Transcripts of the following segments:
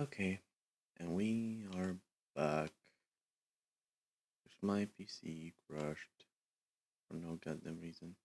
Okay, and we are back. My PC crashed for no goddamn reason.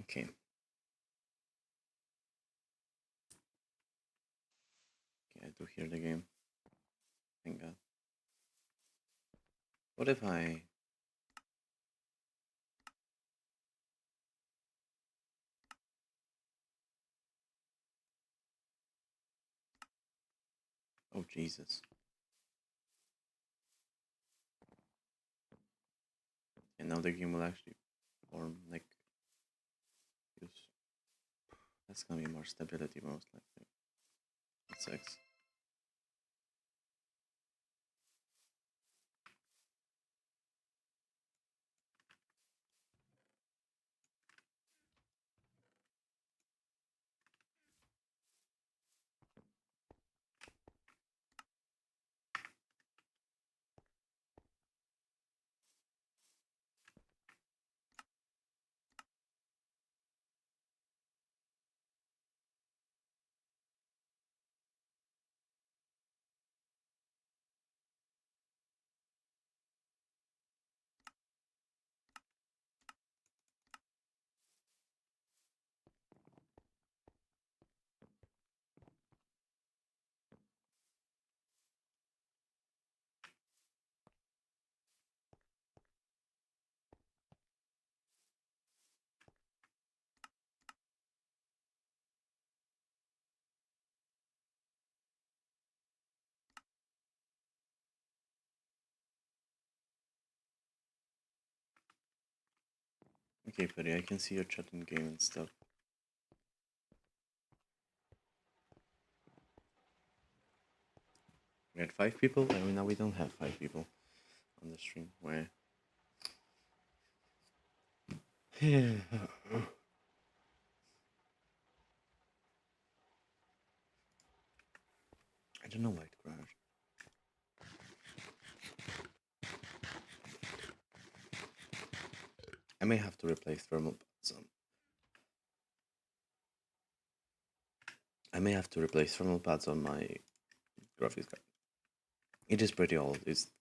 Okay. Okay, I do hear the game. Thank God. What if I... Oh, Jesus. And now the game will actually form, like, use... That's gonna be more stability, most likely. That sucks. Okay, buddy, I can see your chat in game and stuff. We had 5 people, and now we don't have 5 people on the stream. Where? Yeah. I don't know why it crashed. I may have to replace thermal pads on. I may have to replace thermal pads on my graphics card. It is pretty old. It's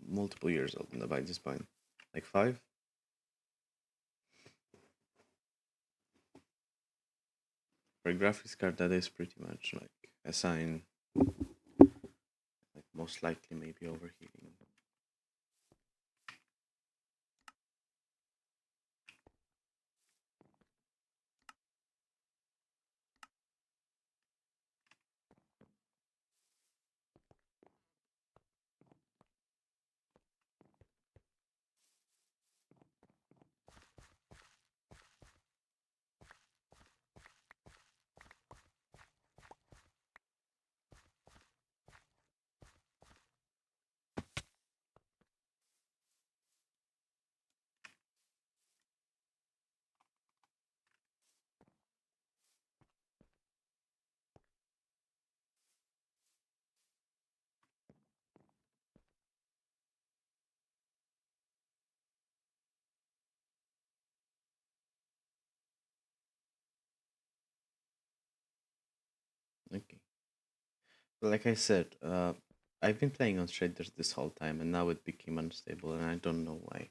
multiple years old by this point. Like 5? For a graphics card, that is pretty much like a sign, like most likely maybe overheating. Okay. Like I said, I've been playing on shaders this whole time, and now it became unstable, and I don't know why.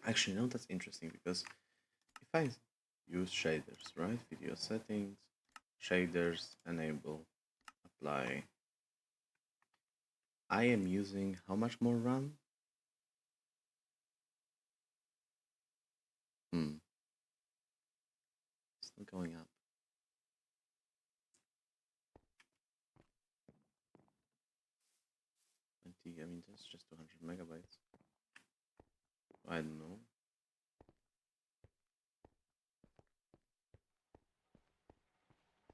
Actually, no, that's interesting because if I use shaders, right? Video settings, shaders, enable, apply. I am using how much more RAM? Hmm, still going up. 20, I mean, that's just 200 megabytes. I don't know.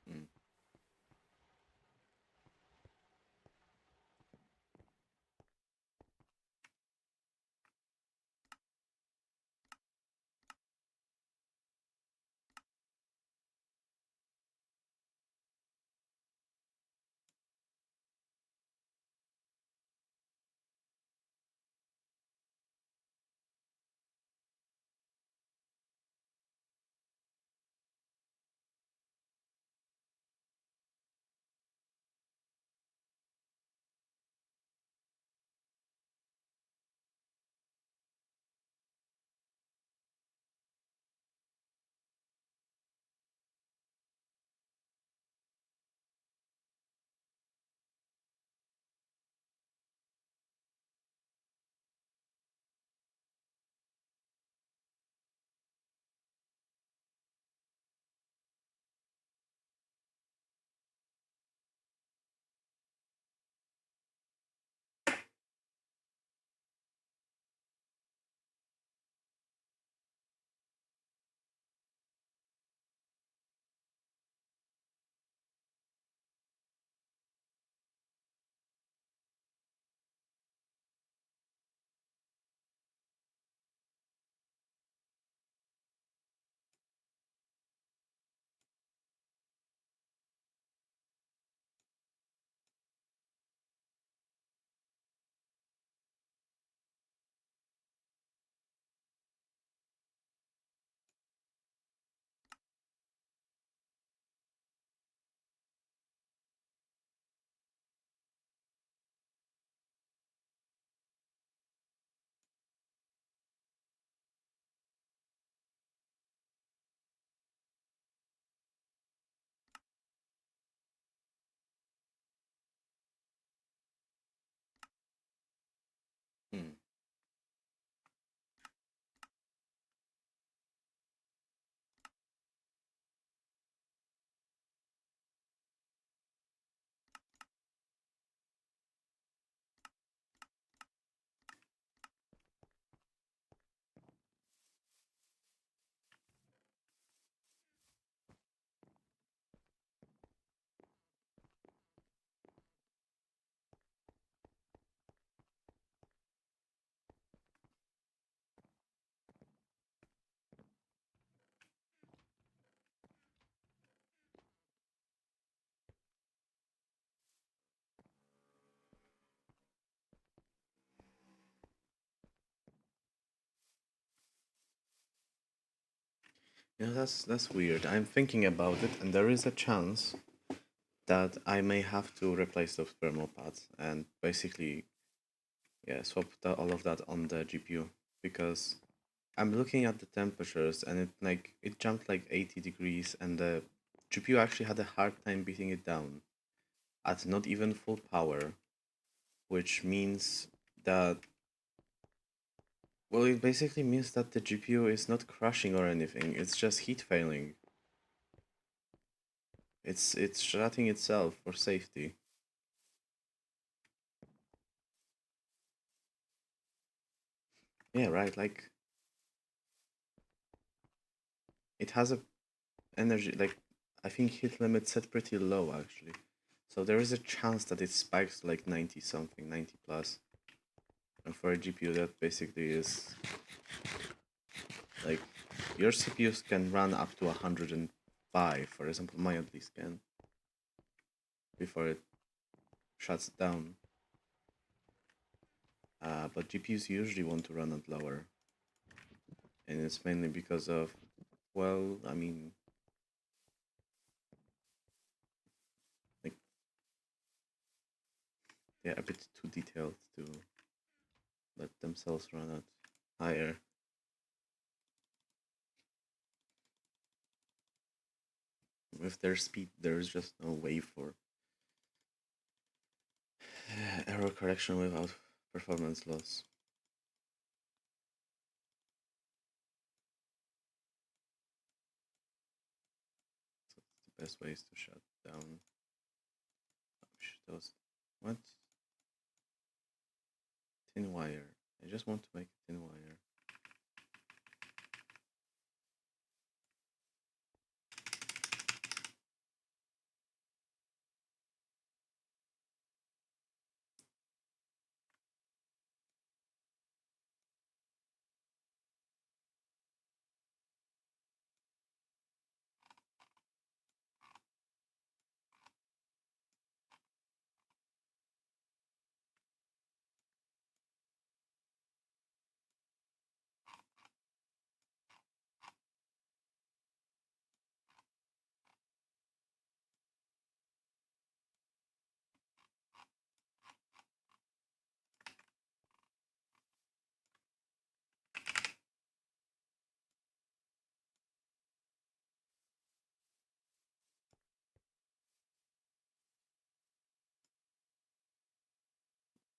Hmm. Hmm. That's weird. I'm thinking about it, and there is a chance that I may have to replace those thermal pads and basically, yeah, swap all of that on the GPU because I'm looking at the temperatures and it jumped like 80 degrees, and the GPU actually had a hard time beating it down at not even full power, which means that, well, it basically means that the GPU is not crashing or anything. It's just heat failing. It's shutting itself for safety. Yeah, right. Like it has a energy, like I think heat limit set pretty low actually. So there is a chance that it spikes to like 90 something, 90 plus. And for a GPU that basically is like your CPUs can run up to 105, for example, mine at least can, before it shuts down. But GPUs usually want to run at lower, and it's mainly because of, well, I mean, like they're a bit too detailed to let themselves run at higher. With their speed, there's just no way for Error correction without performance loss. So the best way is to shut down. Those what? Thin wire. I just want to make a thin wire.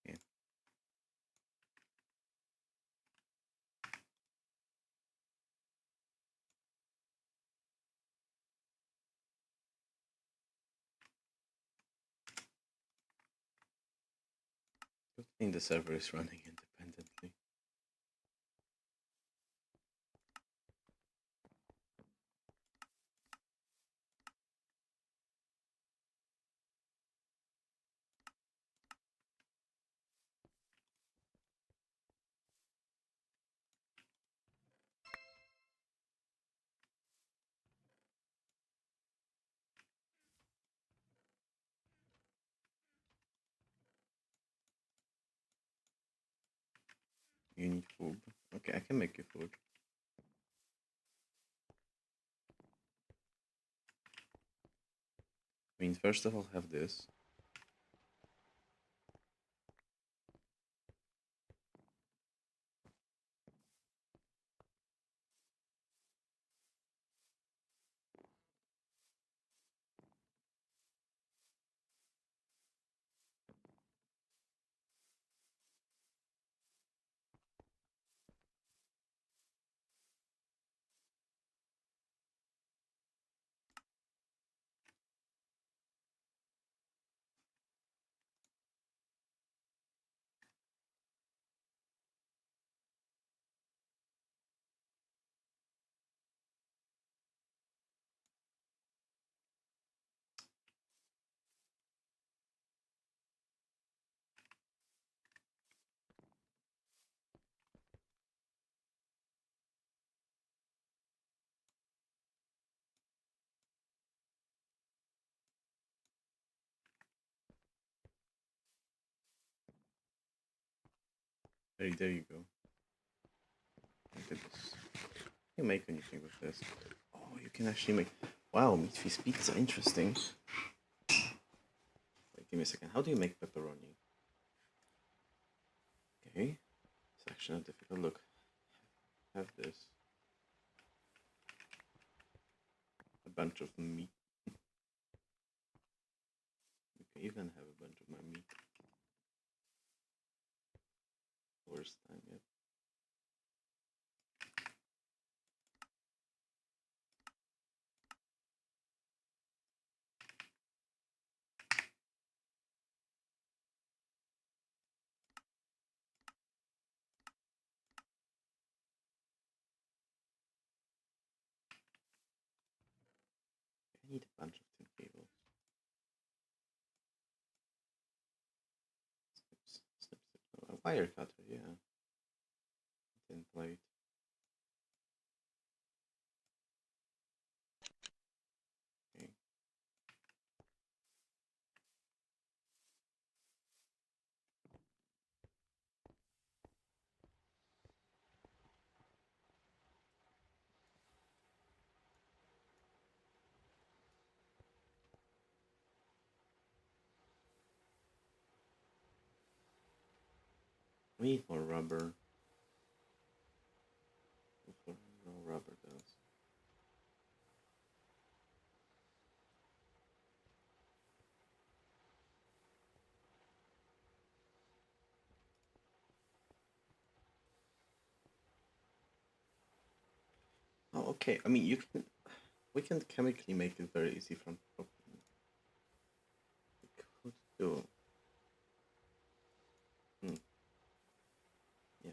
Okay. Good thing the server is running independently. You need food. Okay, I can make you food. I mean, first of all, have this. There you go. Look at this. You can make anything with this. Oh, you can actually make. Wow, meat feast pizza. Interesting. Wait, give me a second. How do you make pepperoni? Okay, it's actually not difficult. Look, have this. A bunch of meat. You can even have a bunch of my meat. Worst time yet. I need a bunch of tin cables. Snips, snip, snip. Oh, a wire cutter, yeah. Tin plate. Okay. We need more rubber. No rubber does. Okay, I mean, we can chemically make it very easy from propane. We could do, hmm, yeah,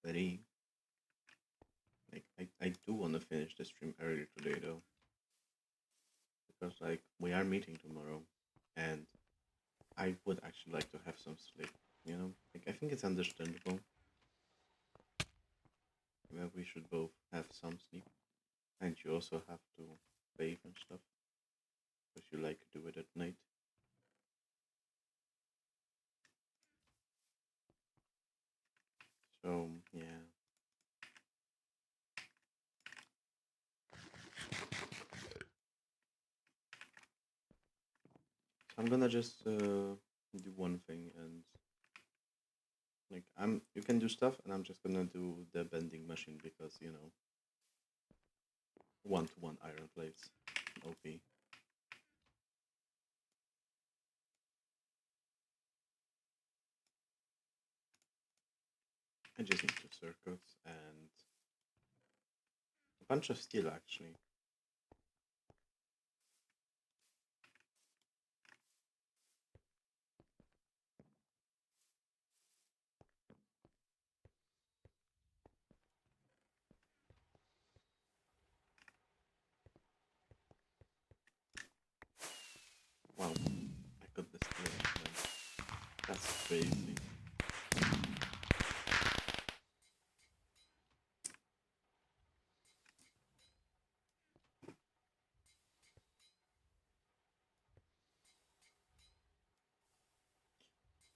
very, like, I do want to finish the stream earlier today though, because like we are meeting tomorrow, and I would actually like to have some sleep. You know, like I think it's understandable that we should both have some sleep, and you also have to bathe and stuff because you like to do it at night. So yeah, so I'm gonna just do one thing, and like you can do stuff, and I'm just gonna do the bending machine because you know 1-to-1 iron plates, OP. I just need two circuits and a bunch of steel actually. Wow, I got this steel, man. That's crazy.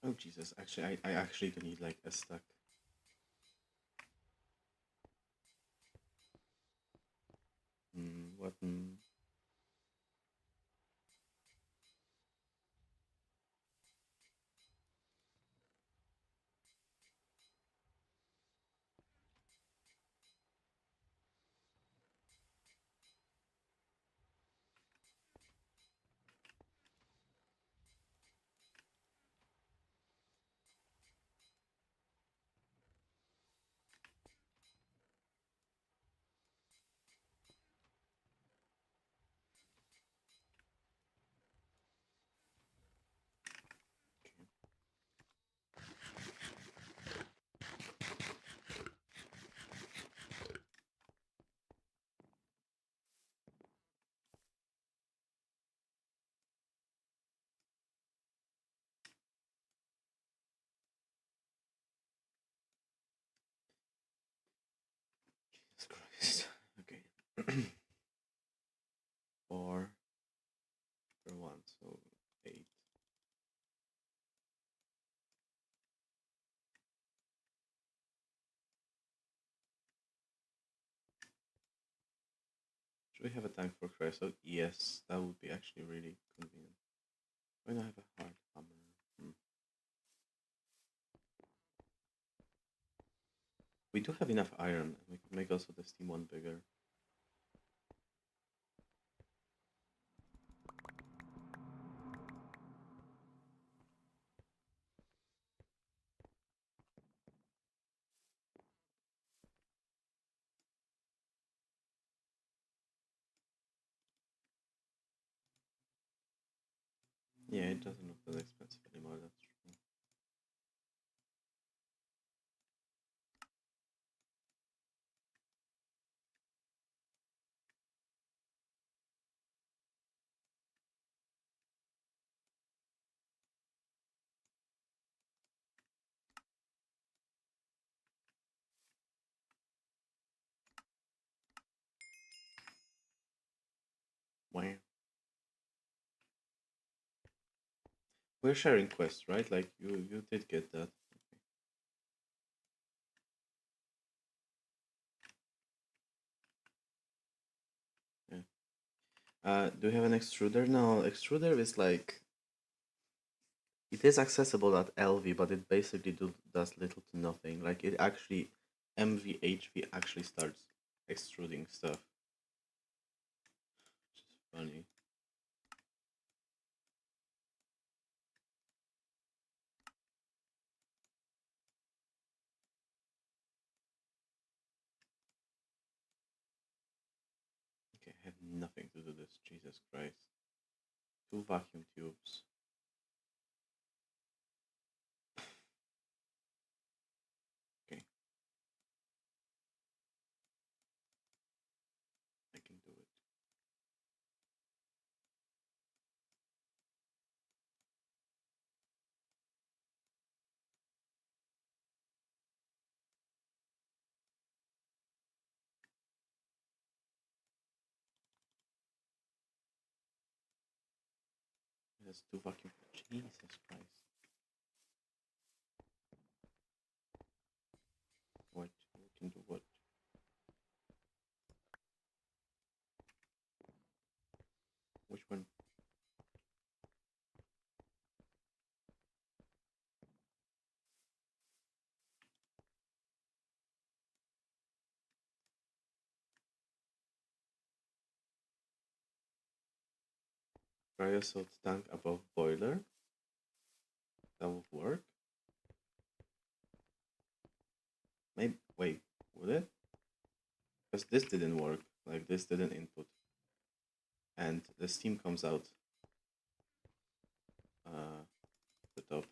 Oh Jesus, actually, I actually do need like a stack. What? Jesus Christ. Okay. Four for one, so 8. Should we have a tank for Chrysler? Yes, that would be actually really convenient. When I have a hard hammer. Hmm. We do have enough iron. We could make also the steam one bigger. Yeah, it doesn't look that expensive anymore, that's true. We're sharing quests, right? Like you did get that. Yeah. Do you have an extruder? No, extruder is like it is accessible at LV, but it basically does little to nothing. Like it actually MVHV actually starts extruding stuff, which is funny. Okay, I have nothing to do this. Jesus Christ. Two vacuum tubes. Okay, I can do it. There's two vacuum. Jesus Christ. What? We can do what? Which one? Cryosalt tank above boiler? That would work? Maybe. Wait, would it? Because this didn't work. Like, this didn't input. And the steam comes out the top.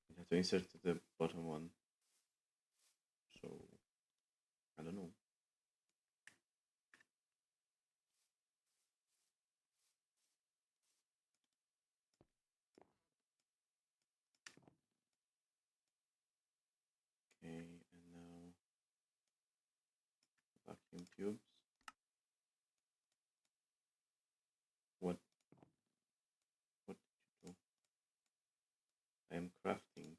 You have to insert the bottom one. So, I don't know. Okay, and now vacuum tubes. What? What did you do? I am crafting.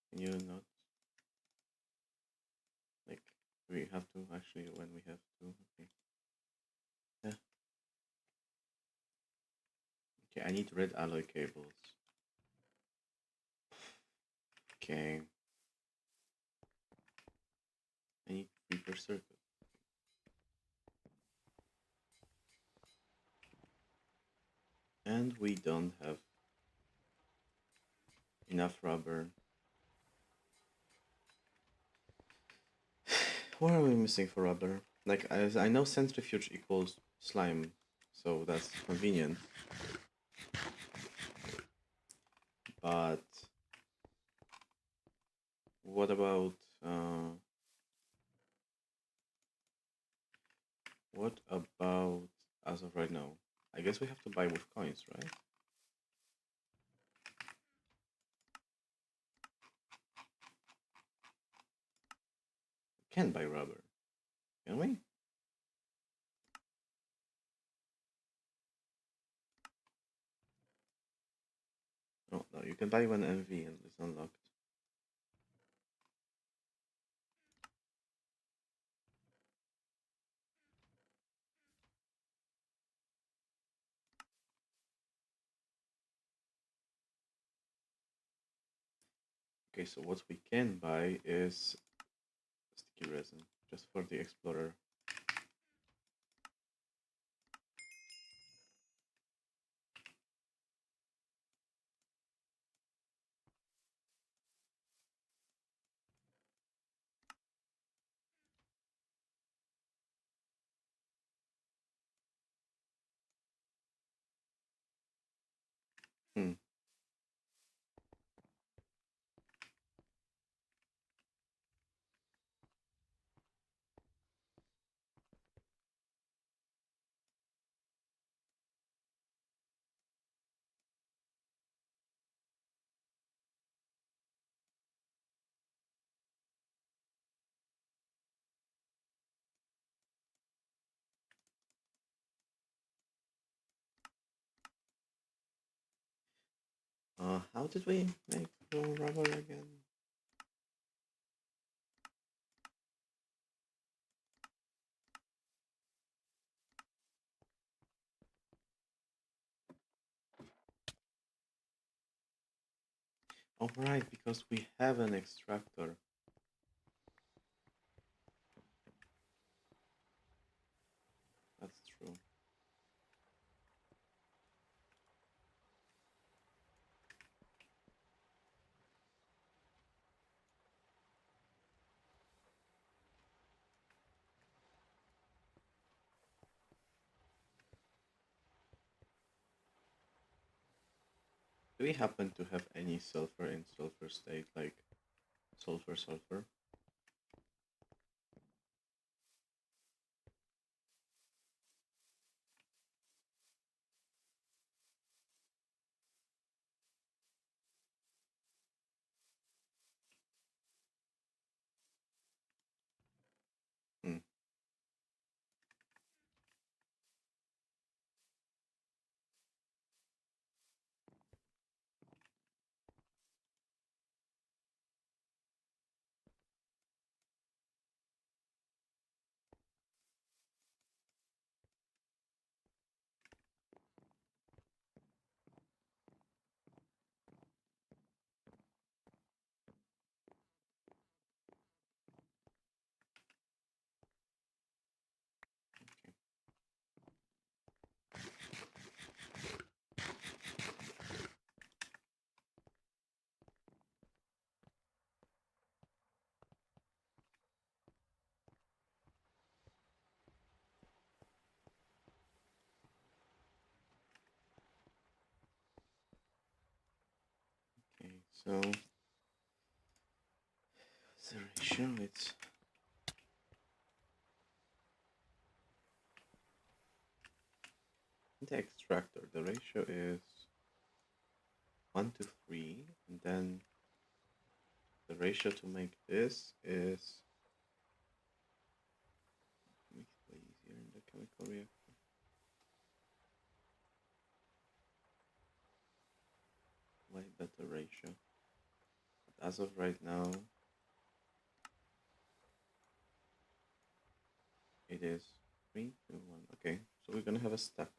Can you not? Like, we have to actually when we have to. Okay. Yeah. Okay, I need red alloy cables. Okay. I need reaper circuit. And we don't have enough rubber. What are we missing for rubber? Like, I know centrifuge equals slime, so that's convenient. But what about what about as of right now? I guess we have to buy with coins, right? We can buy rubber, can we? Oh no, you can buy one MV and it's unlocked. Okay, so what we can buy is sticky resin, just for the explorer. Hmm. How did we make raw rubber again? All right, because we have an extractor. That's true. Do we happen to have any sulfur in sulfur state, like sulfur sulfur? Hmm. Okay, so the ratio it's the extractor. The ratio is 1 to 3, and then the ratio to make this is make it way easier in the chemical reactor. Way better ratio. But as of right now, it is 3 to 1. Okay, so we're gonna have a step.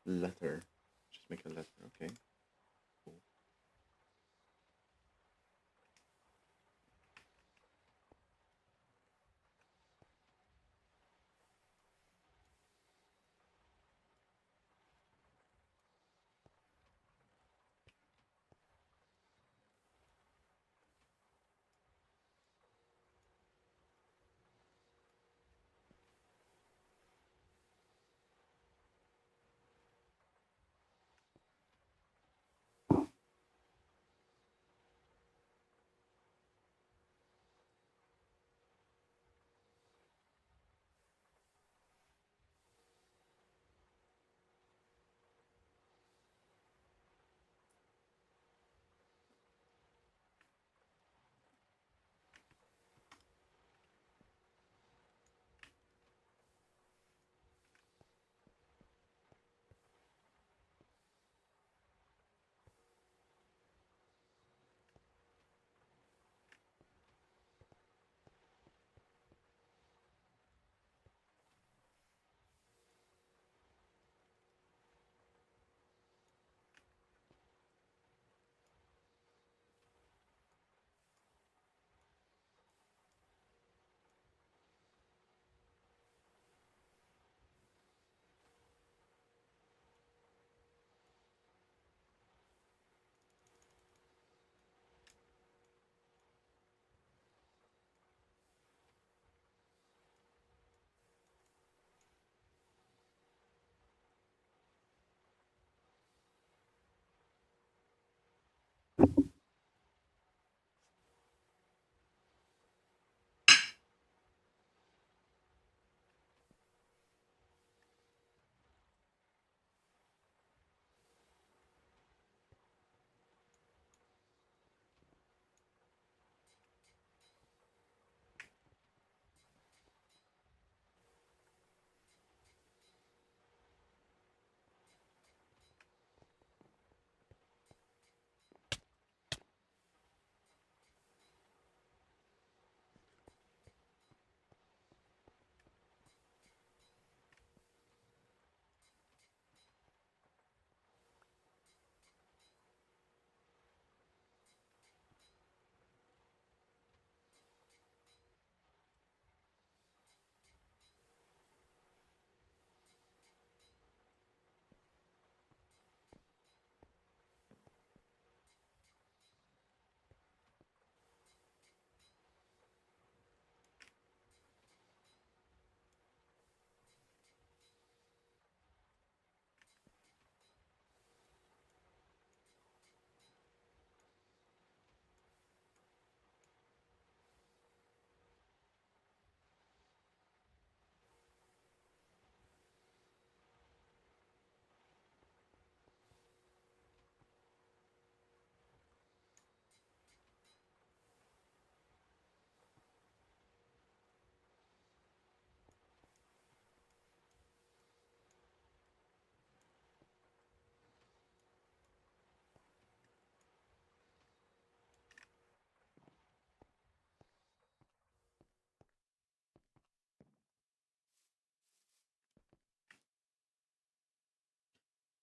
Letter. Just make a letter. Okay. Cool.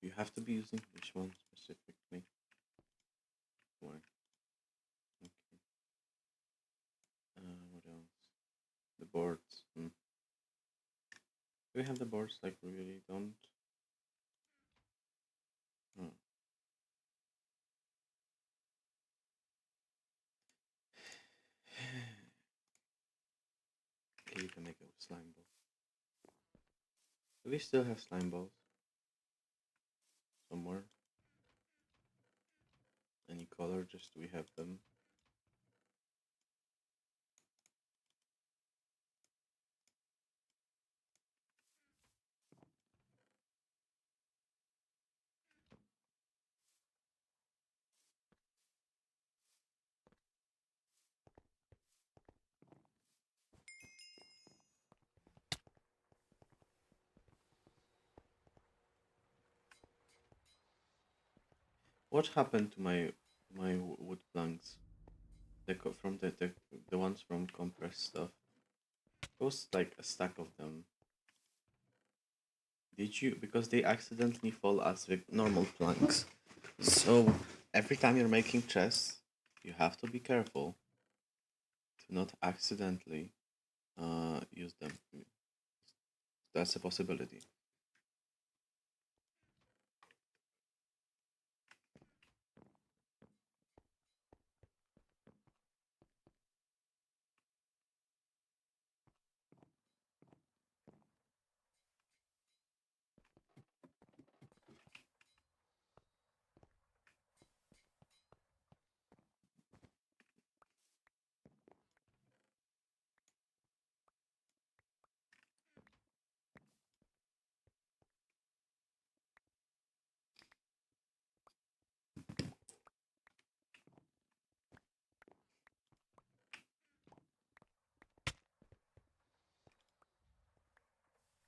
You have to be using which one specifically? Why? Okay. What else? The boards. Do we have the boards? Like, we really don't. Oh. Okay, you can make a slime ball. Do we still have slime balls? Somewhere? Any color? Just we have them. What happened to my wood planks? From the ones from compressed stuff. It was like a stack of them. Did you? Because they accidentally fall as with normal planks. So every time you're making chests, you have to be careful to not accidentally use them. That's a possibility.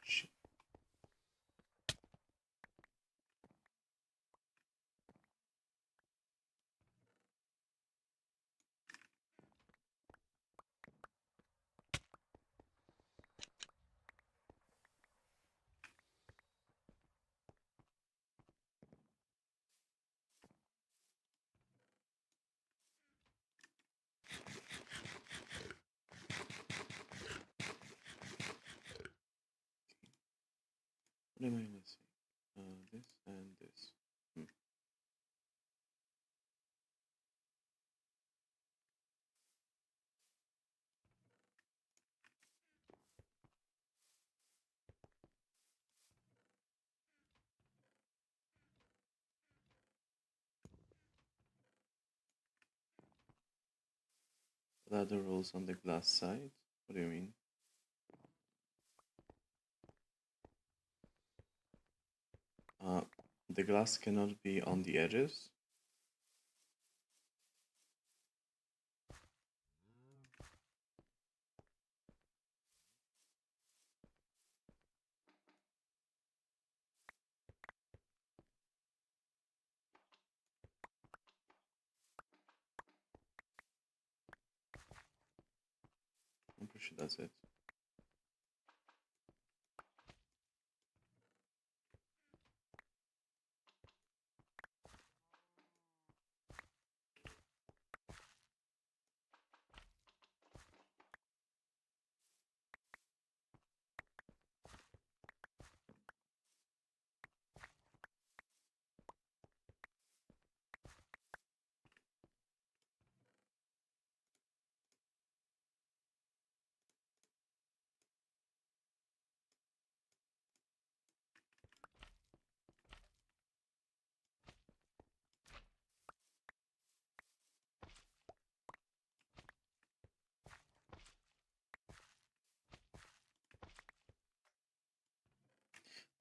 Shit. What am I missing? This and this. Hmm. What are the rules on the glass side? What do you mean? Uh, the glass cannot be on the edges. I'm pretty sure that's it.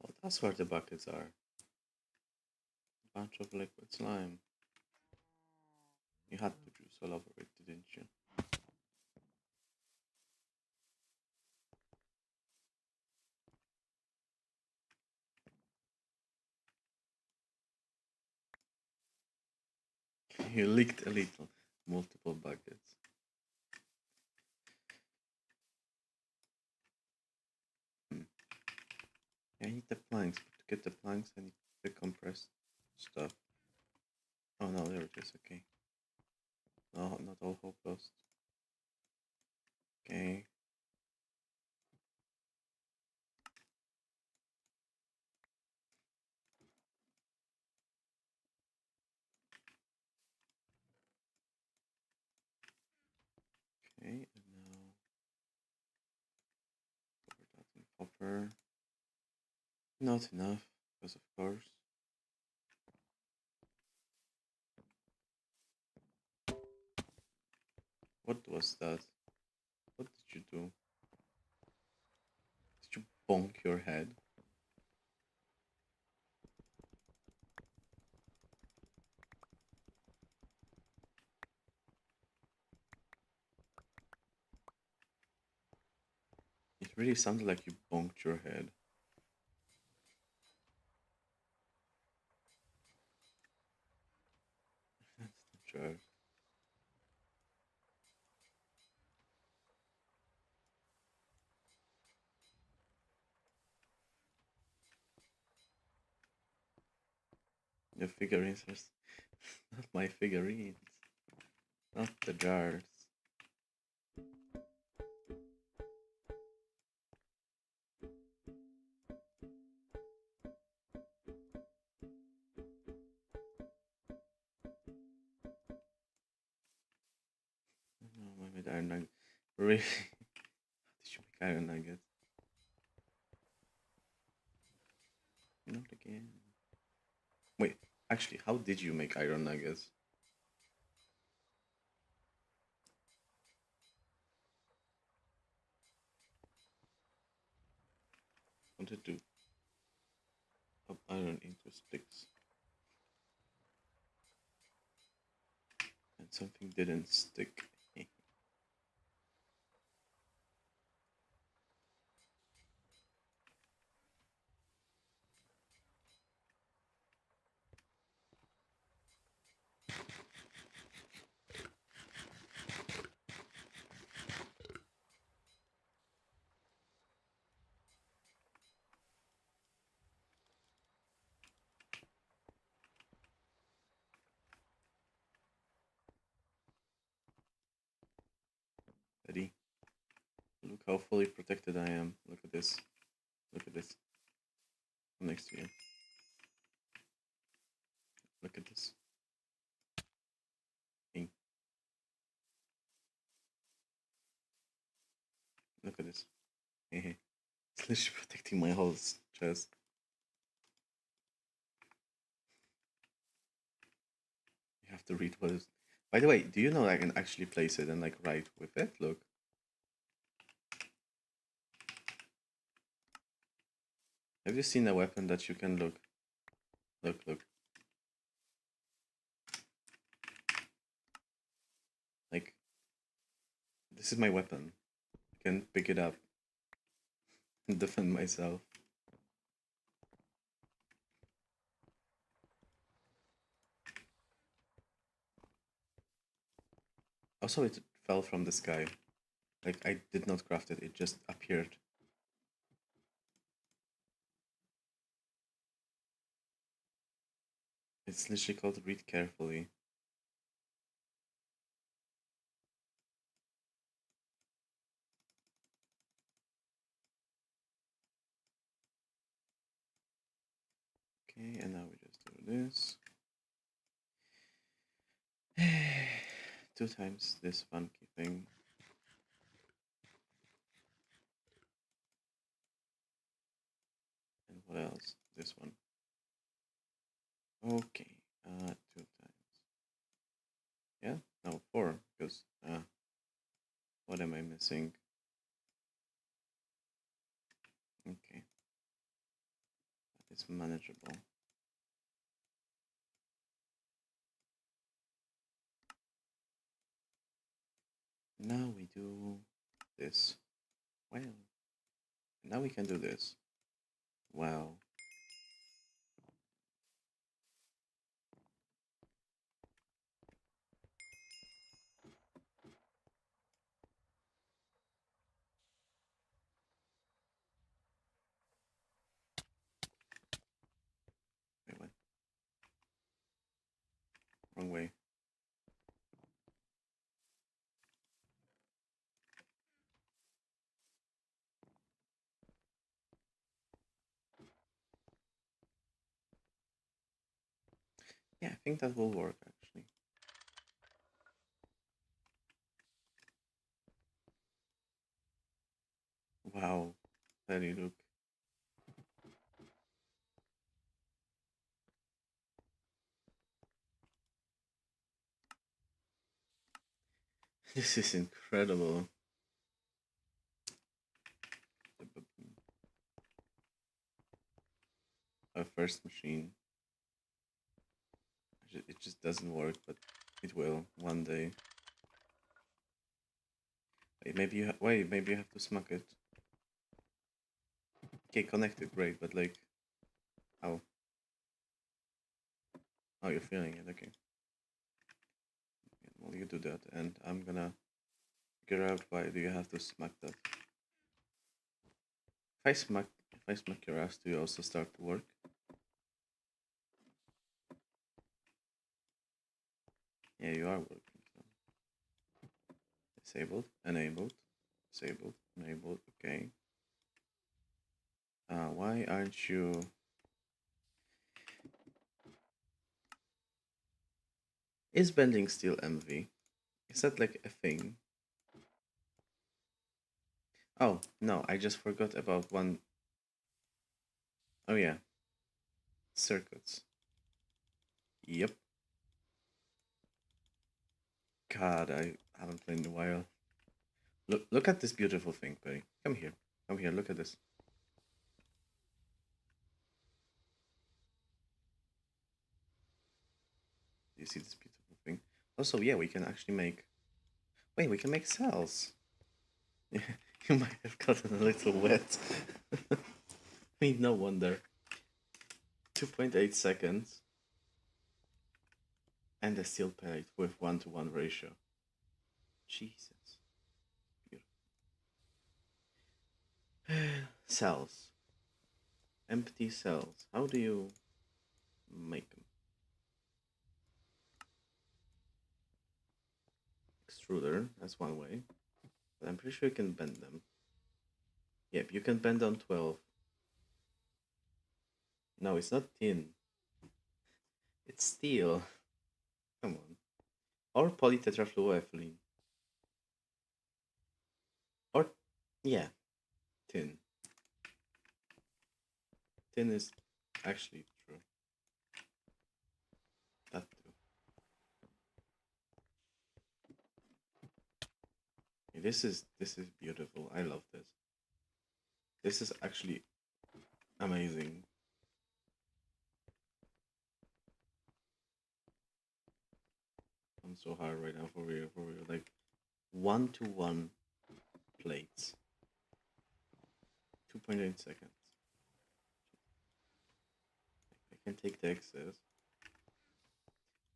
Oh, that's where the buckets are. A bunch of liquid slime. You had to juice all over it, didn't you? You leaked a little. Multiple buckets. Hmm. I need the planks, but to get the planks, I need the compressed stuff. Oh no, there it is. Okay. No, not all hope lost. Okay. Okay, and now cover that in copper. Not enough, because of course. What was that? What did you do? Did you bonk your head? It really sounded like you bonked your head. That's not sure. Your figurines are not my figurines. Not the jars. Oh, I made iron nugget. Really? How did you make iron nuggets? Not again. Wait, actually, how did you make iron nuggets? Wanted to up iron into sticks. And something didn't stick. Ready? Look how fully protected I am. Look at this. Look at this. I'm next to you. Look at this. Hey, look at this. Hey, it's literally protecting my whole chest. You have to read what is. By the way, do you know I can actually place it and like write with it? Look. Have you seen a weapon that you can look? Look, look. Like, this is my weapon. I can pick it up and defend myself. Also, it fell from the sky. Like, I did not craft it, it just appeared. It's literally called read carefully. Okay, and now we just do this. 2 times this funky thing. And what else? This one. Okay, 2 times. Yeah, no, 4, because, what am I missing? Okay, that is manageable. Now we do this. Wow. Now we can do this. Wow. Yeah, I think that will work actually. Wow, Daddy, look. This is incredible. Our first machine. It just doesn't work, but it will one day. Wait, maybe you have to smack it. Okay, connected, great, but like, how? Oh, you're feeling it, okay. Well, you do that, and I'm gonna figure out why do you have to smack that. If I smack your ass, do you also start to work? Yeah, you are working. So. Disabled, enabled, disabled, enabled. Okay. Why aren't you? Is bending still MV? Is that like a thing? Oh no, I just forgot about one. Oh yeah, circuits. Yep. God, I haven't played in a while. Look at this beautiful thing, Perry. Come here. Come here, look at this. Do you see this beautiful thing? Also, yeah, we can actually make... Wait, we can make cells. Yeah, you might have gotten a little wet. I mean, no wonder. 2.8 seconds. And a steel plate with 1-to-1 ratio. Jesus. Beautiful. Cells. Empty cells. How do you make them? Extruder, that's one way. But I'm pretty sure you can bend them. Yep, you can bend on 12. No, it's not tin. It's steel. Come on. Or polytetrafluoroethylene. Or, yeah, tin. Tin is actually true. That too. This is beautiful. I love this. This is actually amazing. I'm so hard right now for real, for real. Like 1-to-1 plates. 2.8 seconds. I can take the excess,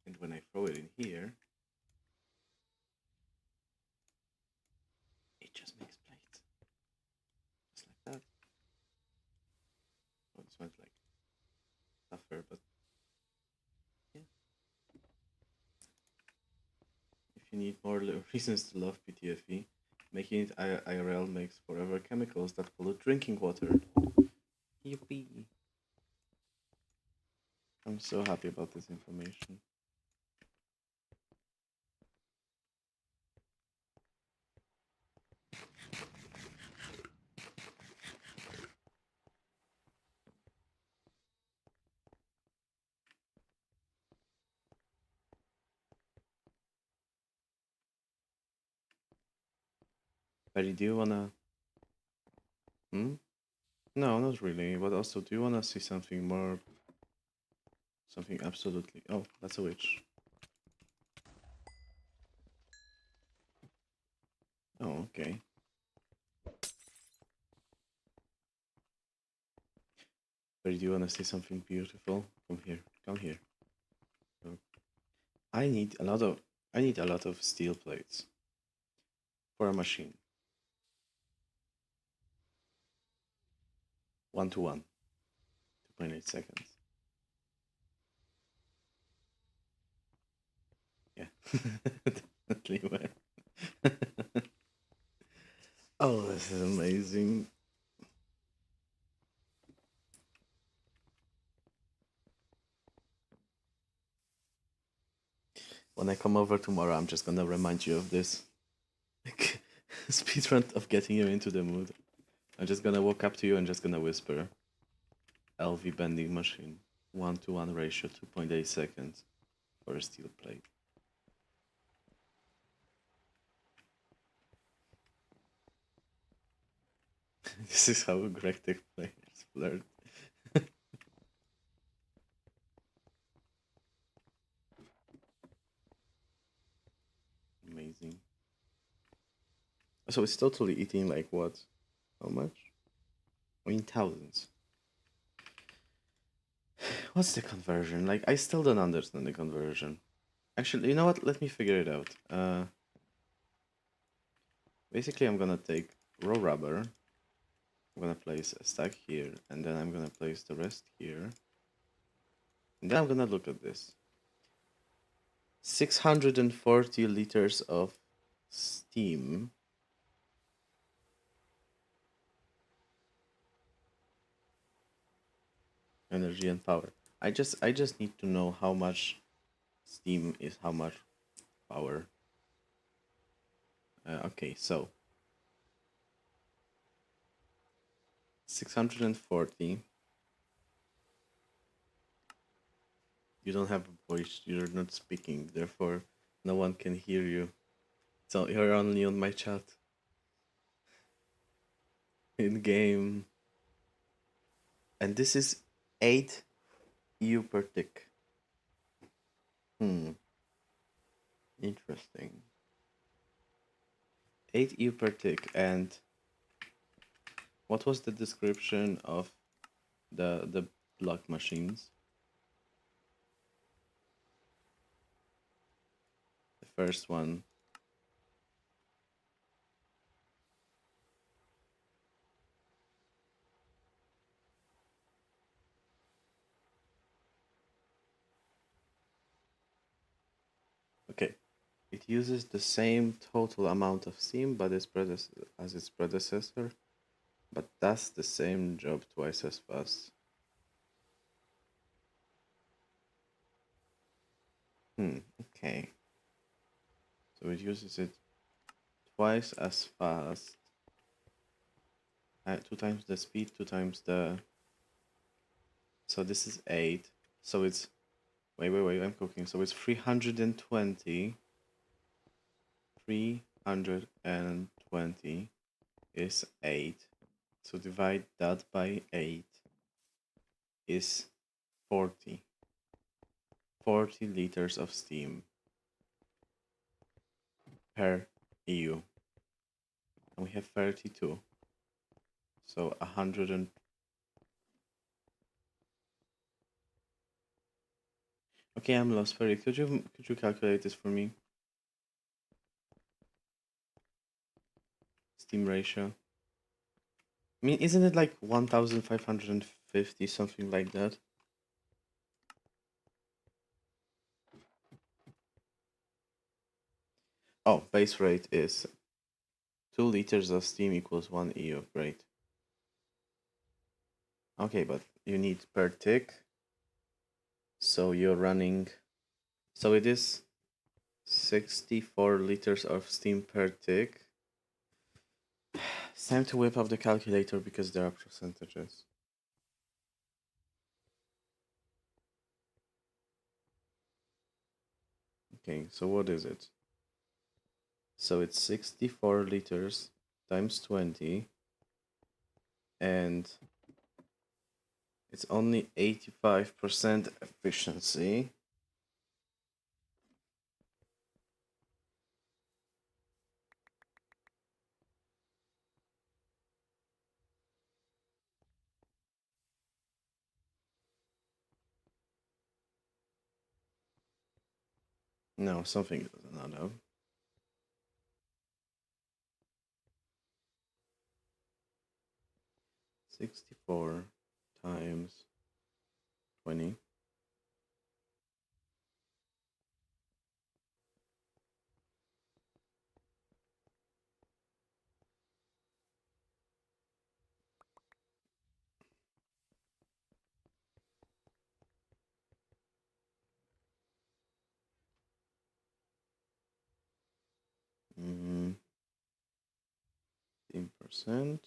and when I throw it in here, it just makes plates. Just like that. Oh, this one's like tougher, but yeah. If you need more reasons to love PTFE, making it IRL makes forever chemicals that pollute drinking water. Yippee. I'm so happy about this information. Betty, do you wanna... Hmm? No, not really. But also, do you wanna see something more... Something absolutely... Oh, that's a witch. Oh, okay. Betty, do you wanna see something beautiful? Come here. Come here. Look. I need a lot of... I need a lot of steel plates for a machine. 1-to-1. 2.8 seconds. Yeah. Definitely. Man. Oh, this is amazing. When I come over tomorrow, I'm just gonna remind you of this. Like, speed run of getting you into the mood. I'm just gonna walk up to you and just gonna whisper LV bending machine. 1 to 1 ratio, 2.8 seconds for a steel plate. This is how Gregtech players flirt. Amazing. So it's totally eating like what? How much? I mean thousands. What's the conversion? Like I still don't understand the conversion. Actually, you know what? Let me figure it out. Basically I'm gonna take raw rubber. I'm gonna place a stack here, and then I'm gonna place the rest here. And then I'm gonna look at this. 640 liters of steam. Energy and power. I just need to know how much steam is how much power. Okay, so 640. You don't have a voice. You're not speaking. Therefore, no one can hear you. So you're only on my chat in game. And this is 8 EU per tick. Hmm. Interesting. 8 EU per tick. And what was the description of the block machines? The first one. Okay. It uses the same total amount of steam but as its predecessor, but does the same job twice as fast. Okay. So it uses it twice as fast. 2 times the speed, 2 times the. So this is 8. So it's. Wait, I'm cooking. So it's 320. 320 is 8. So divide that by 8 is 40. 40 liters of steam per EU. And we have 32. So 100 and. Okay, I'm lost. Ferry, could you calculate this for me? Steam ratio. I mean, isn't it like 1,550, something like that? Oh, base rate is 2 liters of steam equals 1 EU. Great. Okay, but you need per tick. So you're running. So it is 64 liters of steam per tick. It's time to whip up the calculator because there are percentages. Okay, so what is it? So it's 64 liters times 20, and it's only 85% efficiency. No, something doesn't add up. $64 times 20. 10%.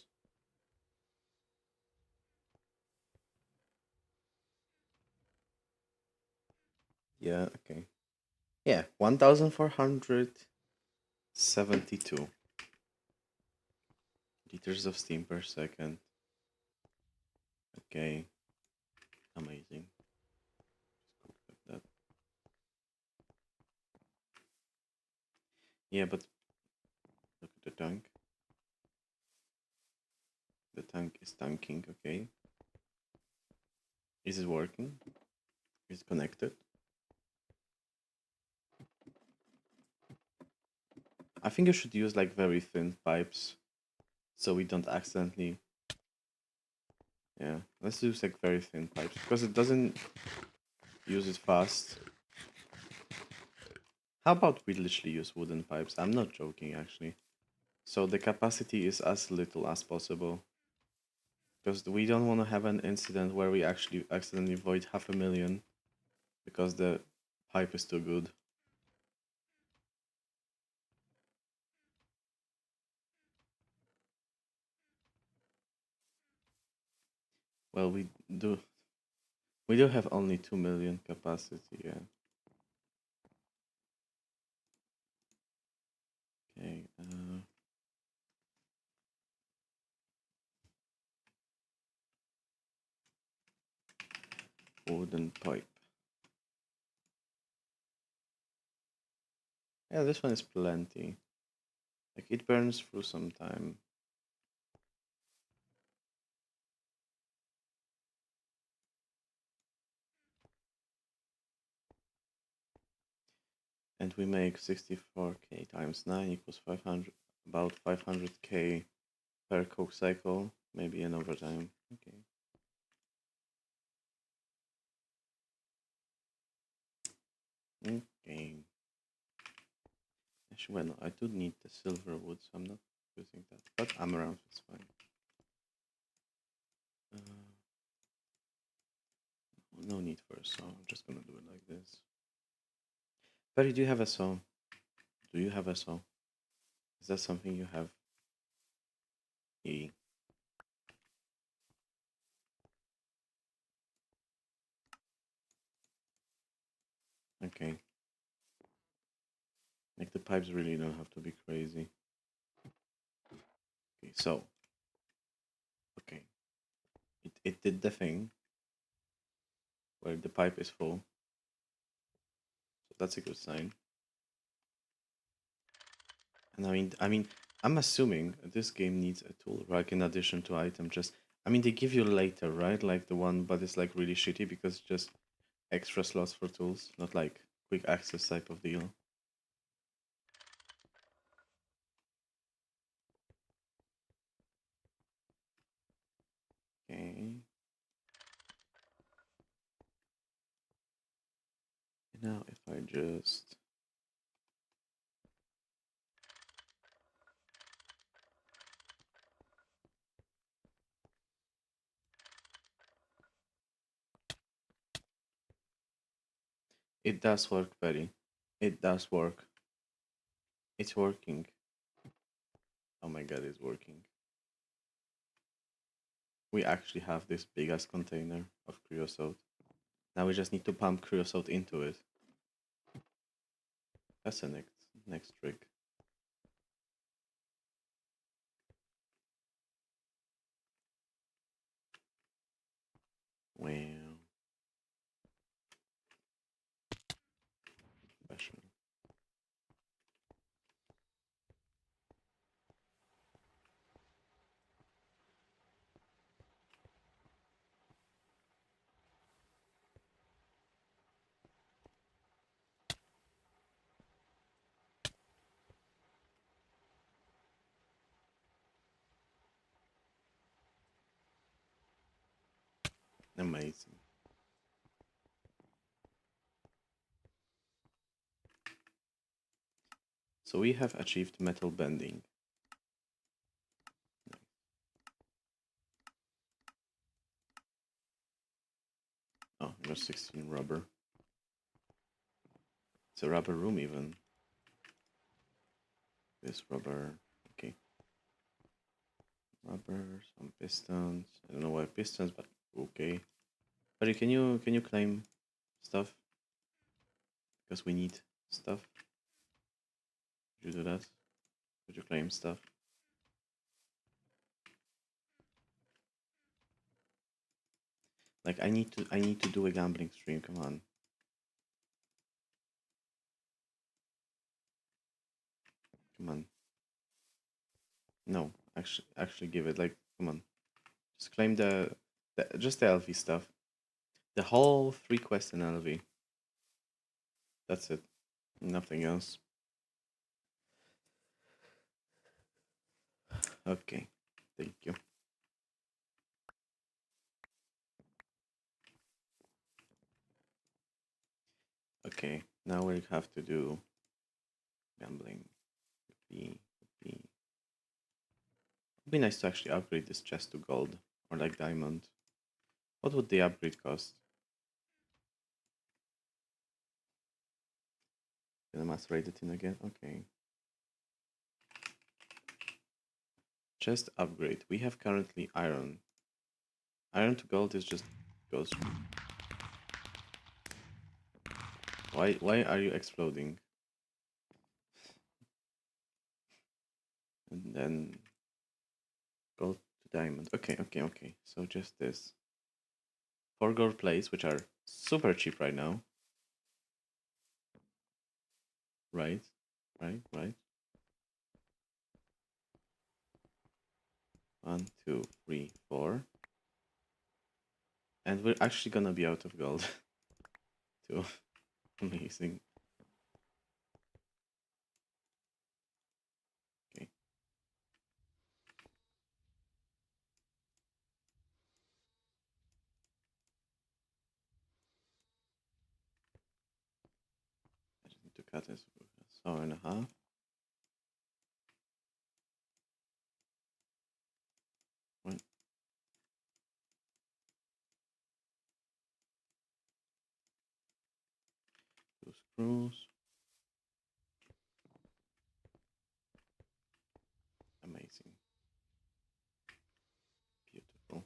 Yeah, okay. Yeah, 1472 liters of steam per second. Okay, amazing. Just go like that. Yeah, but look at the tank. The tank is tanking, okay. Is it working? Is it connected? I think you should use like very thin pipes so we don't accidentally. Yeah, let's use like very thin pipes because it doesn't use it fast. How about we literally use wooden pipes? I'm not joking actually. So the capacity is as little as possible because we don't want to have an incident where we actually accidentally void 500,000 because the pipe is too good. Well, do we do have only 2 million capacity, yeah. Okay, wooden pipe. Yeah, this one is plenty. Like it burns through some time. And we make 64k times 9 equals 500, about 500k per coke cycle, maybe an overtime. Okay. Okay. Actually, well, no, I do need the silver wood, so I'm not using that. But amaranth is fine. No need for a saw. I'm just gonna do it like this. But do you have a saw? Do you have a saw? Is that something you have? E. Okay. Like the pipes really don't have to be crazy. Okay, so okay. It did the thing where the pipe is full. So that's a good sign. And I'm assuming this game needs a tool, like in addition to item. Just, they give you later, right? Like the one, but it's like really shitty because just extra slots for tools, not like quick access type of deal. Okay. Now if I just it does work, Betty. It does work. It's working. Oh my god, it's working. We actually have this big ass container of creosote. Now we just need to pump creosote into it. That's the next trick. Wow. Professional. Amazing. So we have achieved metal bending. Oh, there's 16 rubber. It's a rubber room even. This rubber. Okay. Rubber, some pistons. I don't know why pistons, but okay. Buddy, can you claim stuff? Because we need stuff. Could you do that? Could you claim stuff? Like I need to do a gambling stream, come on. Come on. No, actually give it, like, come on. Just claim just the LV stuff. The whole 3 quest in LV. That's it. Nothing else. Okay. Thank you. Okay. Now we have to do gambling. Would be nice to actually upgrade this chest to gold or like diamond. What would the upgrade cost? Gonna macerate it in again. Okay. Chest upgrade. We have currently iron. Iron to gold is just goes. Why are you exploding? And then gold to diamond. Okay. So just this. 4 gold plates, which are super cheap right now. Right. Right. 1, 2, 3, 4. And we're actually gonna be out of gold. Too. Amazing. Okay. I just need to cut this with a saw and a half. One, 2 screws. Amazing. Beautiful.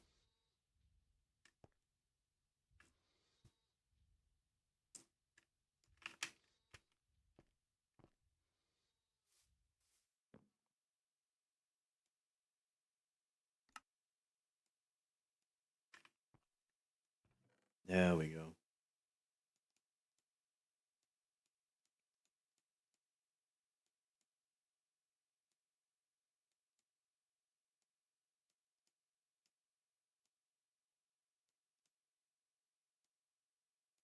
There we go.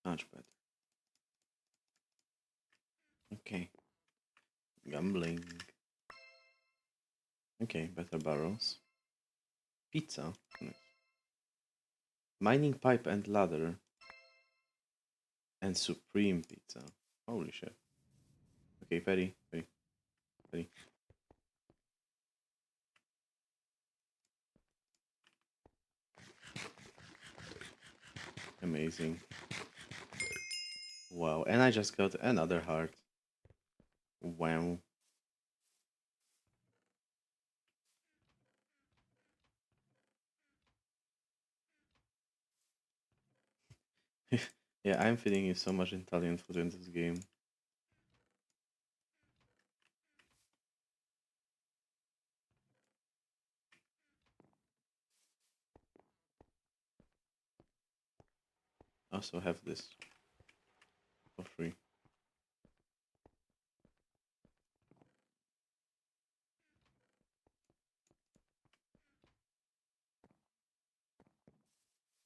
Much better. Okay. Gambling. Okay, better barrels. Pizza. Nice. Mining pipe and ladder. And supreme pizza. Holy shit. Okay, Petty. Amazing. Wow, and I just got another heart. Wow. Yeah, I'm feeding you so much Italian food in this game. Also have this for free.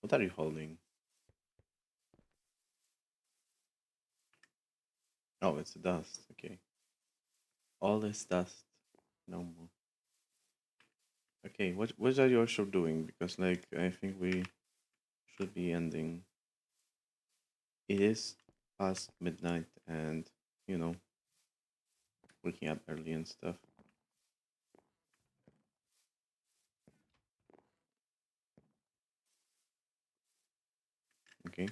What are you holding? Oh, it's dust. Okay. All this dust. No more. Okay, what are you also doing? Because like I think we should be ending. It is past midnight and you know, waking up early and stuff. Okay.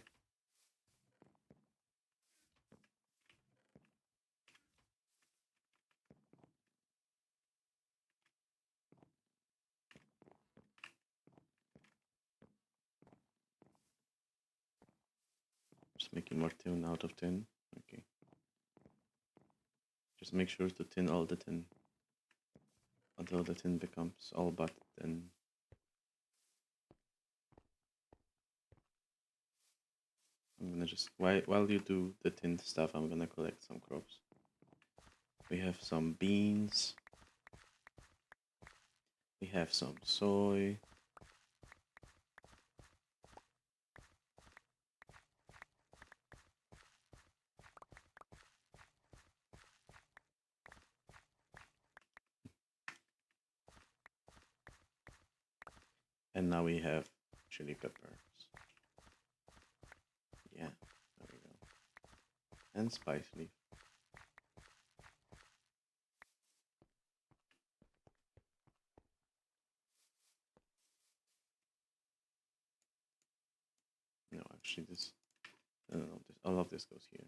Just making more tin out of tin. Okay. Just make sure to tin all the tin until the tin becomes all but tin. I'm gonna just while you do the tin stuff, I'm gonna collect some crops. We have some beans. We have some soy. And now we have chili peppers. Yeah, there we go. And spice leaf. No, actually this, no, this, all of this goes here.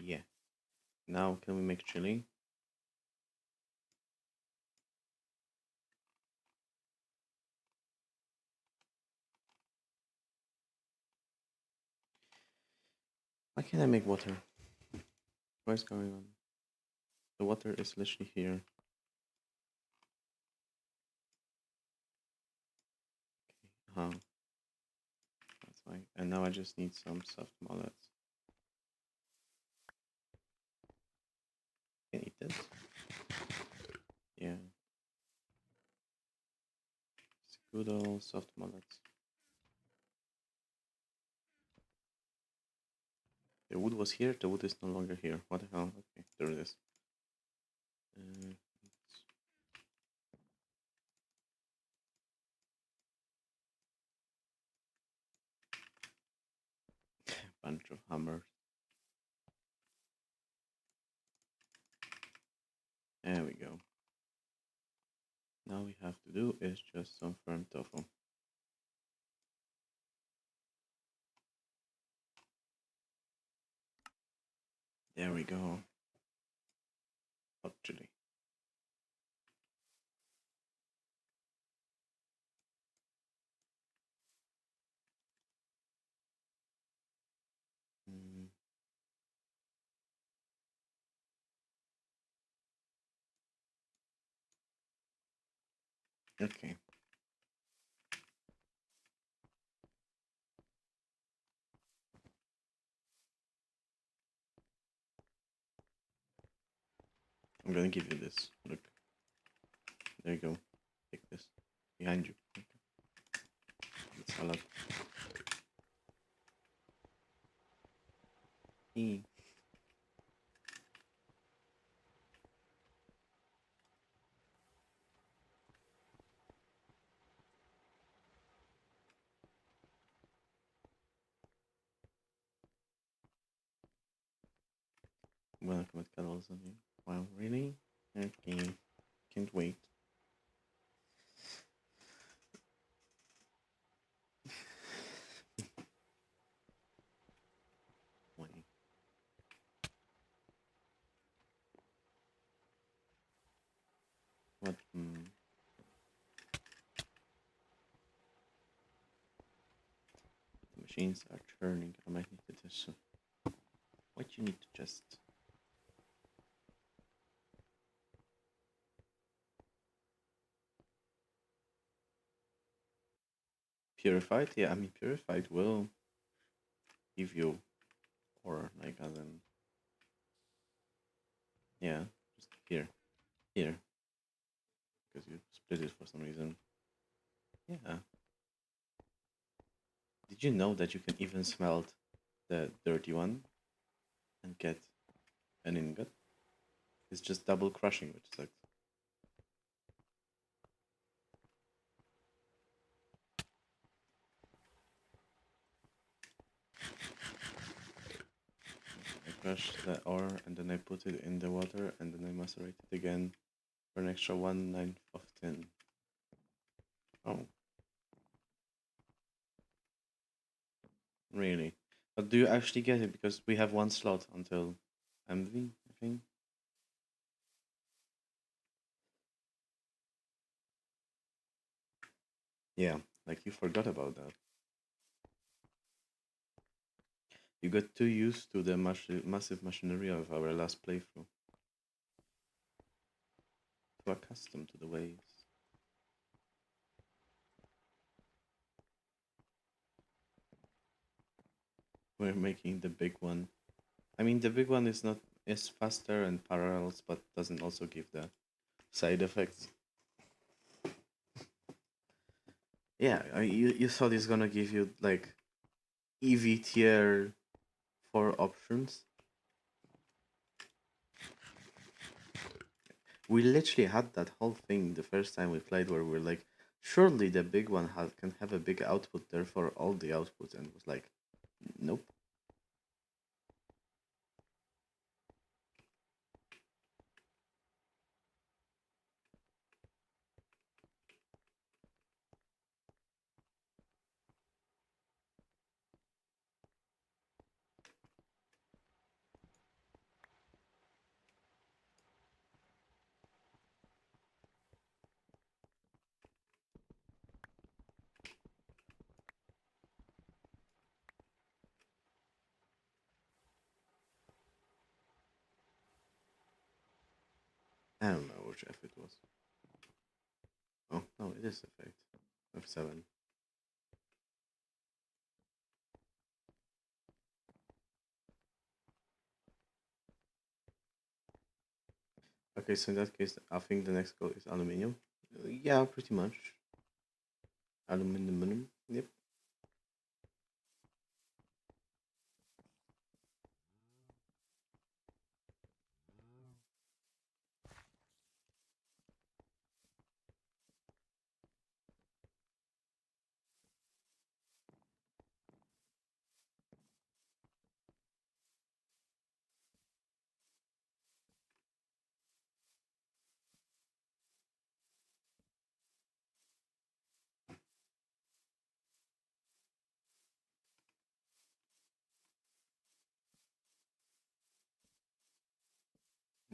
Yeah. Now can we make chili? Why can't I make water? What is going on? The water is literally here. Okay. That's fine. And now I just need some soft mullets. Can eat this? Yeah. It's good old soft mullets. The wood was here, the wood is no longer here. What the hell? Okay, there it is. Uh, bunch of hammers. There we go. Now we have to do is just some firm tofu. There we go. Hot chili. Mm, okay. I'm gonna give you this. Look. There you go. Take this. Behind you. Okay. The salad. E. Welcome at Cuddles on you. Wow, really? Okay. Can't wait. Wait. What? The machines are turning. I might need to just. What you need to just. Purified? Yeah, I mean, purified will give you. Or, like, as in. Yeah, just here. Here. Because you split it for some reason. Yeah. Did you know that you can even smelt the dirty one and get an ingot? It's just double crushing, which sucks. I crush the ore and then I put it in the water and then I macerate it again for an extra 1/9 of tin. Oh, really? But do you actually get it? Because we have one slot until MV, I think. Yeah, like you forgot about that. You got too used to the massive machinery of our last playthrough, too accustomed to the waves. We're making the big one. I mean, the big one is faster and parallels, but doesn't also give the side effects. Yeah, you thought it's gonna give you like EV tier 4 options. We literally had that whole thing the first time we played where we're like, surely the big one can have a big output, therefore all the outputs, and it was like, nope. I don't know which F it was. Oh, no, it is effect. F7. Okay, so in that case, I think the next goal is aluminium. Yeah, pretty much. Aluminum. Yep.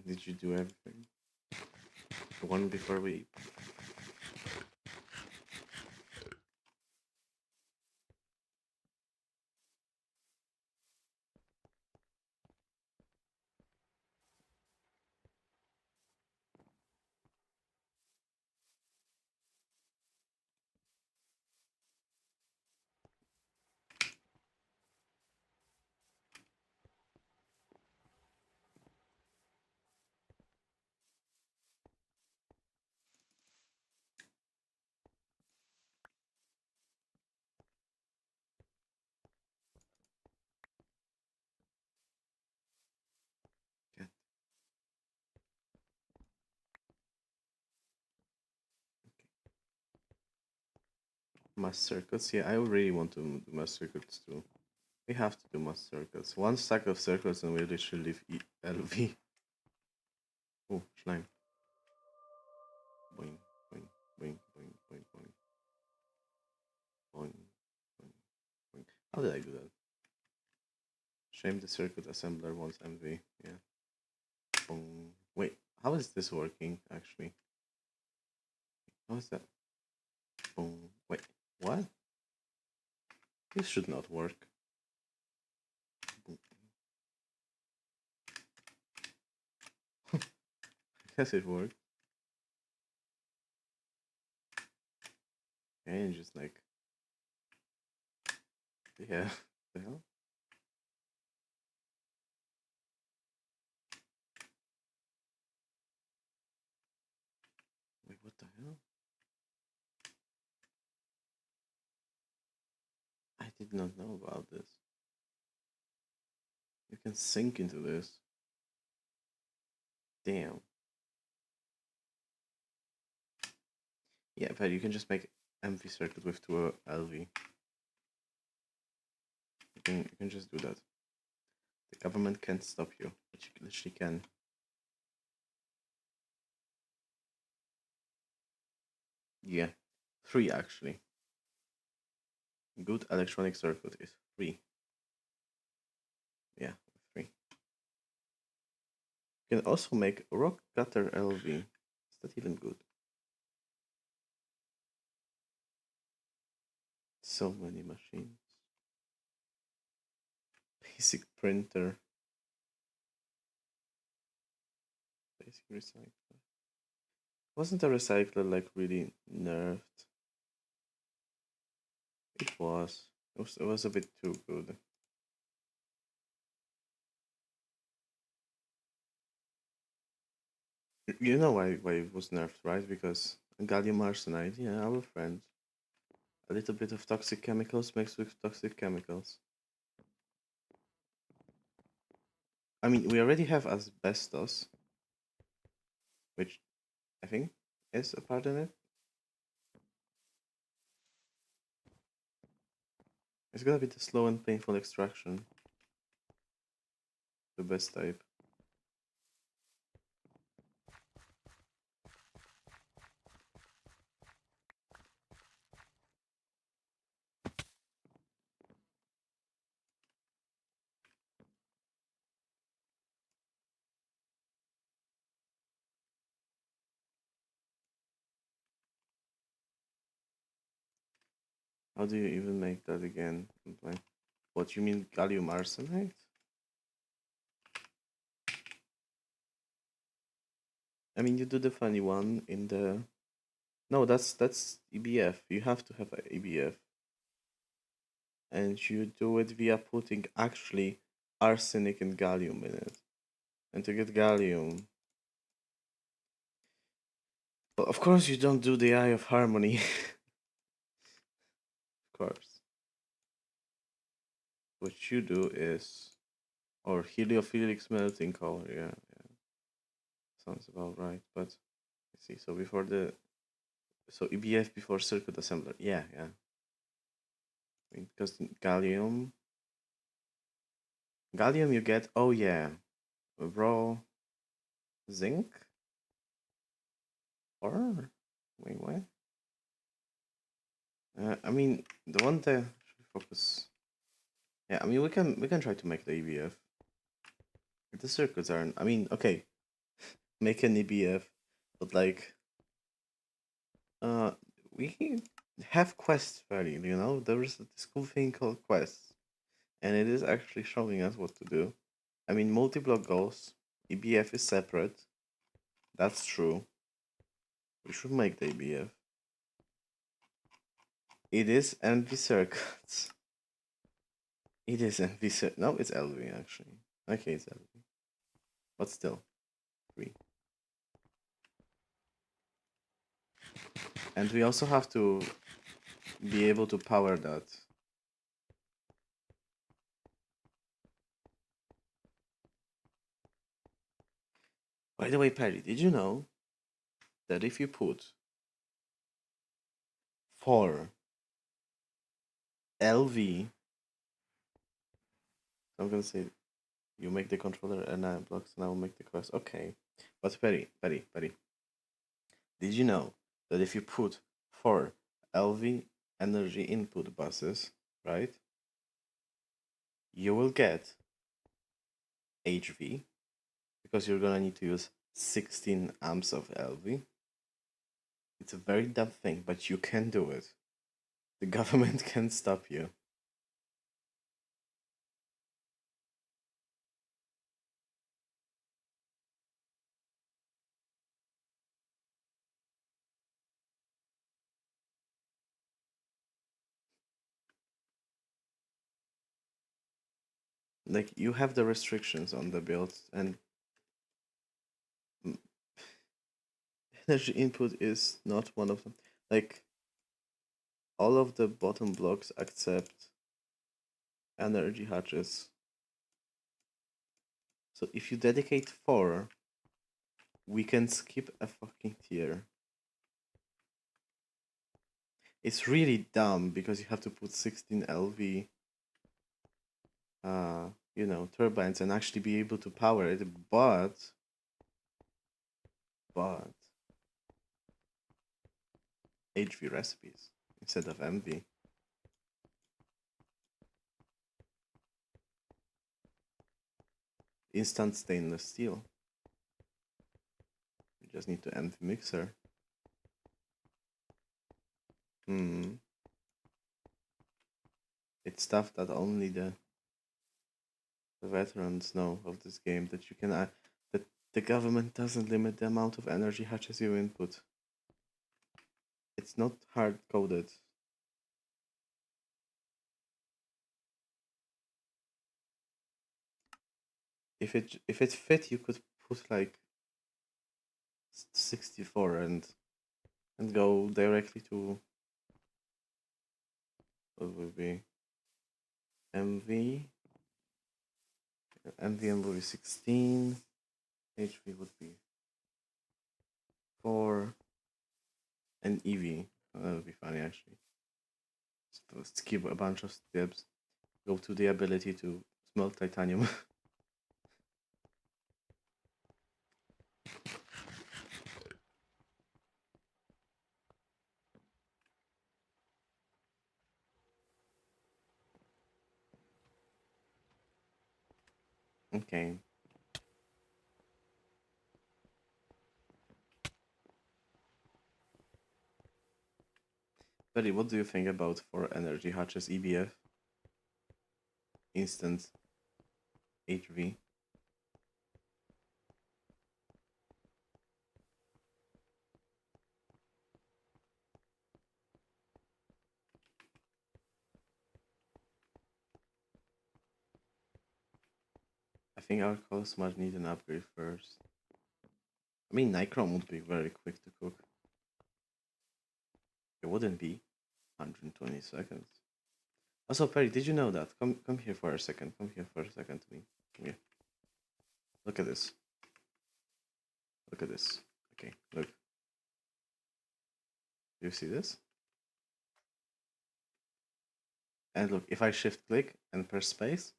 Did you do everything? The one before we. Yeah. Mass circuits. Yeah, I really want to do mass circuits too. We have to do mass circuits. One stack of circuits and we literally leave LV. Oh, slime. Boing, boing, boing, boing, boing, boing, boing, boing, boing. How did I do that? Shame the circuit assembler wants MV. Yeah. Boom. Wait, how is this working actually? How is that? Boom. Wait, what? This should not work. Boom. I guess it worked. And just like, yeah. The hell? Wait, what the hell? I did not know about this. You can sink into this. Damn. Yeah, but you can just make MV circuit with 2 LV. You can just do that. The government can't stop you, but you literally can. Yeah, 3 actually. Good electronic circuit is 3. Yeah, 3. You can also make rock cutter LV. Is that even good? So many machines. basic printer. Basic recycler. Wasn't a recycler like really nerfed? It was. It was a bit too good. You know why it was nerfed, right? Because gallium arsenide, yeah, our friend. A little bit of toxic chemicals mixed with toxic chemicals. I mean, we already have asbestos, which I think is a part in it. It's gonna be the slow and painful extraction, the best type. How do you even make that again? Like, what you mean gallium arsenide? I mean, you do the funny one in the. No, that's EBF. You have to have a EBF, and you do it via putting actually arsenic and gallium in it. And to get gallium, well, of course, you don't do the Eye of Harmony. Of course, what you do is, or heliophilic smelting color. Yeah, yeah, sounds about right. But let's see. So before the, so EBF before circuit assembler. Yeah, yeah. I mean, because gallium you get. Oh yeah, raw zinc or wait, what? I mean, the one that should focus. Yeah, I mean we can try to make the EBF. The circuits aren't. I mean, okay, make an EBF, but like, uh, we have quests already. There is this cool thing called quests, and it is actually showing us what to do. I mean, multi-block goals. EBF is separate. That's true. We should make the EBF. It is NV circuits. It is NV circuit. No, it's LV actually. Okay, it's LV. But still, three. And we also have to be able to power that. By the way, Perry, did you know that if you put 4 LV, I'm gonna say you make the controller and blocks and I will make the quest. Okay. But Perry, did you know that if you put 4 LV energy input buses, right, you will get HV because you're gonna need to use 16 amps of LV. It's a very dumb thing, but you can do it. The government can stop you. Like you have the restrictions on the build, and energy input is not one of them. Like all of the bottom blocks accept energy hatches. So if you dedicate 4, we can skip a fucking tier. It's really dumb because you have to put 16 LV turbines and actually be able to power it, but HV recipes instead of MV. Instant stainless steel. You just need to MV mixer. Hmm. It's stuff that only the the veterans know of this game that you can that the government doesn't limit the amount of energy hatches you input. It's not hard coded. If it fit, you could put like 64 and go directly to what would be MV. MVM would be 16. HV would be 4. And EV. That would be funny actually. Skip a bunch of steps. Go to the ability to smelt titanium. Okay. Betty, what do you think about for energy hatches EBF? Instant HV. I think our coast might need an upgrade first. I mean, Nichrome would be very quick to cook. It wouldn't be 120 seconds. Also, Perry, did you know that? Come here for a second. Come here for a second to me. Come here. Look at this. Look at this. Okay, look. Do you see this? And look, if I shift click and press space.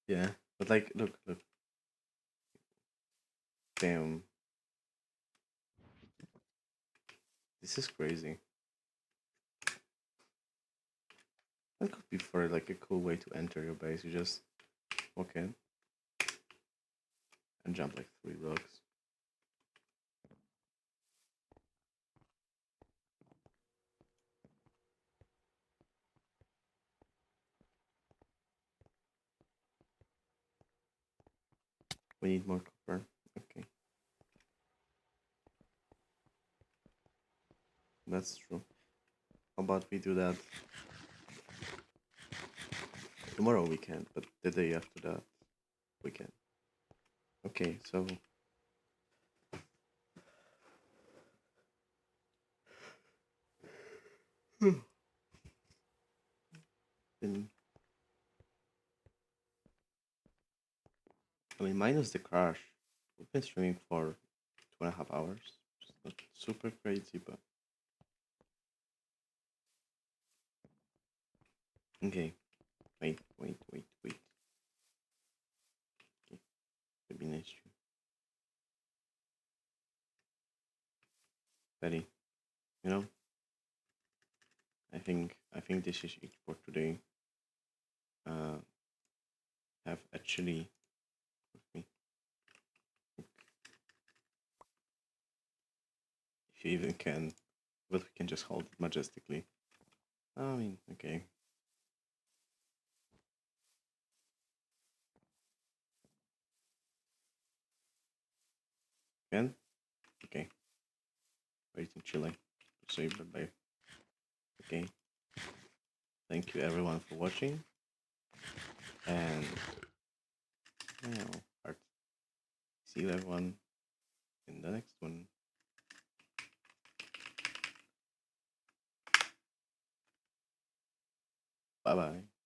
Yeah, but like, look. Damn. This is crazy. That could be for like a cool way to enter your base. You just walk in and jump like 3 blocks. We need more copper. Okay. That's true. How about we do that tomorrow weekend, but the day after that weekend. Okay, so then I mean minus the crash. We've been streaming for 2.5 hours. It's not super crazy, but okay. Wait. Okay. Maybe next stream. Betty, you know, I think this is it for today. Have actually with me. If you even can, but we can just hold it majestically. I mean, okay. Can? Okay. Waiting Chile. Say bye-bye. Okay. Thank you everyone for watching. And you know, heart. See you everyone in the next one. Bye bye.